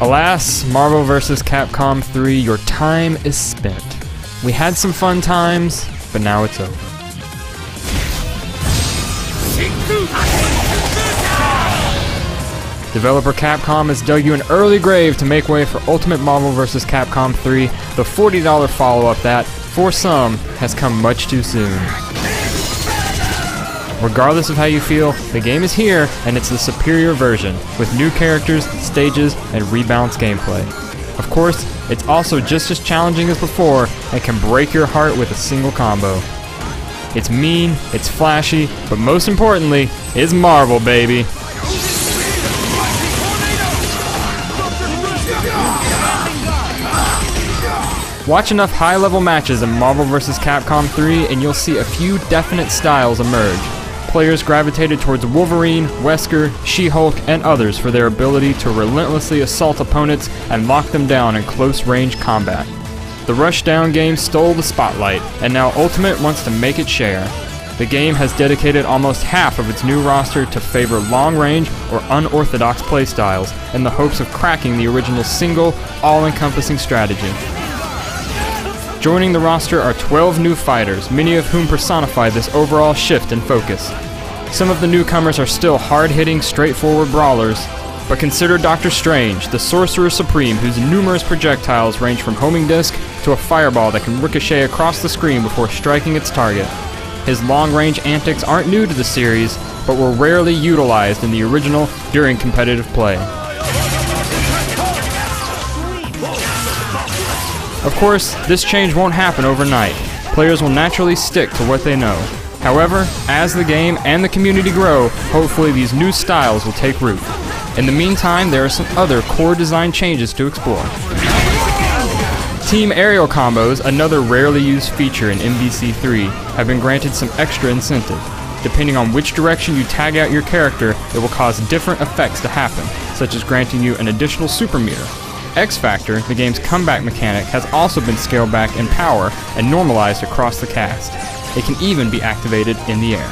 Alas, Marvel vs. Capcom 3, your time is spent. We had some fun times, but now it's over. Developer Capcom has dug you an early grave to make way for Ultimate Marvel vs. Capcom 3, the $40 follow-up that, for some, has come much too soon. Regardless of how you feel, the game is here, and it's the superior version, with new characters, stages, and rebalanced gameplay. Of course, it's also just as challenging as before, and can break your heart with a single combo. It's mean, it's flashy, but most importantly, it's Marvel, baby! Watch enough high-level matches in Marvel vs. Capcom 3 and you'll see a few definite styles emerge. Players gravitated towards Wolverine, Wesker, She-Hulk, and others for their ability to relentlessly assault opponents and lock them down in close-range combat. The Rushdown game stole the spotlight, and now Ultimate wants to make its share. The game has dedicated almost half of its new roster to favor long-range or unorthodox playstyles in the hopes of cracking the original single, all-encompassing strategy. Joining the roster are 12 new fighters, many of whom personify this overall shift in focus. Some of the newcomers are still hard-hitting, straightforward brawlers, but consider Doctor Strange, the Sorcerer Supreme, whose numerous projectiles range from homing disc to a fireball that can ricochet across the screen before striking its target. His long-range antics aren't new to the series, but were rarely utilized in the original during competitive play. Of course, this change won't happen overnight. Players will naturally stick to what they know. However, as the game and the community grow, hopefully these new styles will take root. In the meantime, there are some other core design changes to explore. Team aerial combos, another rarely used feature in MVC3, have been granted some extra incentive. Depending on which direction you tag out your character, it will cause different effects to happen, such as granting you an additional super meter. X Factor, the game's comeback mechanic, has also been scaled back in power and normalized across the cast. It can even be activated in the air.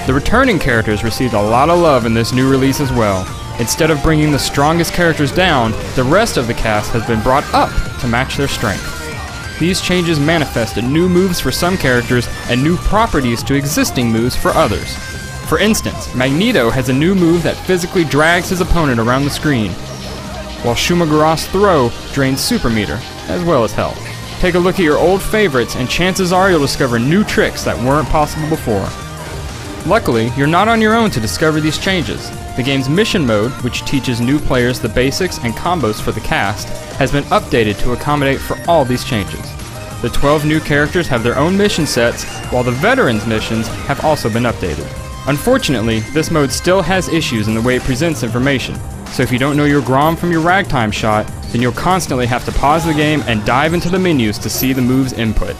The returning characters received a lot of love in this new release as well. Instead of bringing the strongest characters down, the rest of the cast has been brought up to match their strength. These changes manifested new moves for some characters and new properties to existing moves for others. For instance, Magneto has a new move that physically drags his opponent around the screen, while Shumagura's throw drains super meter, as well as health. Take a look at your old favorites and chances are you'll discover new tricks that weren't possible before. Luckily, you're not on your own to discover these changes. The game's mission mode, which teaches new players the basics and combos for the cast, has been updated to accommodate for all these changes. The 12 new characters have their own mission sets, while the veterans' missions have also been updated. Unfortunately, this mode still has issues in the way it presents information, so if you don't know your Grom from your ragtime shot, then you'll constantly have to pause the game and dive into the menus to see the move's input.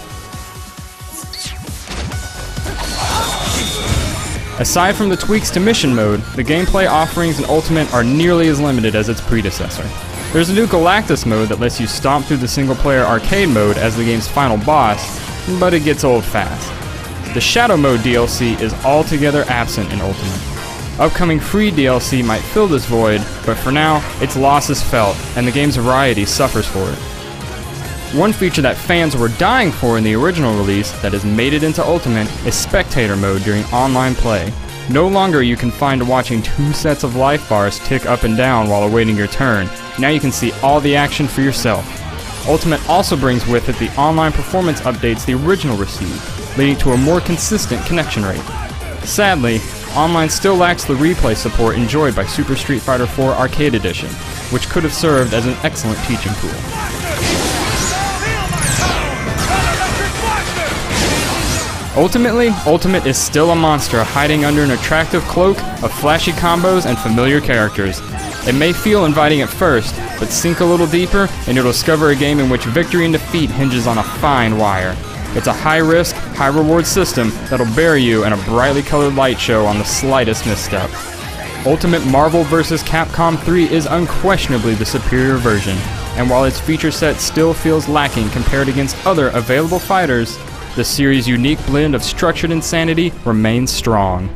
Aside from the tweaks to mission mode, the gameplay offerings in Ultimate are nearly as limited as its predecessor. There's a new Galactus mode that lets you stomp through the single-player arcade mode as the game's final boss, but it gets old fast. The Shadow Mode DLC is altogether absent in Ultimate. Upcoming free DLC might fill this void, but for now, its loss is felt, and the game's variety suffers for it. One feature that fans were dying for in the original release that has made it into Ultimate is Spectator Mode during online play. No longer are you confined to watching two sets of life bars tick up and down while awaiting your turn. Now you can see all the action for yourself. Ultimate also brings with it the online performance updates the original received, leading to a more consistent connection rate. Sadly, online still lacks the replay support enjoyed by Super Street Fighter 4 Arcade Edition, which could have served as an excellent teaching tool. Ultimately, Ultimate is still a monster hiding under an attractive cloak of flashy combos and familiar characters. It may feel inviting at first, but sink a little deeper and you'll discover a game in which victory and defeat hinges on a fine wire. It's a high-risk, high-reward system that'll bury you in a brightly colored light show on the slightest misstep. Ultimate Marvel vs. Capcom 3 is unquestionably the superior version, and while its feature set still feels lacking compared against other available fighters, the series' unique blend of structured insanity remains strong.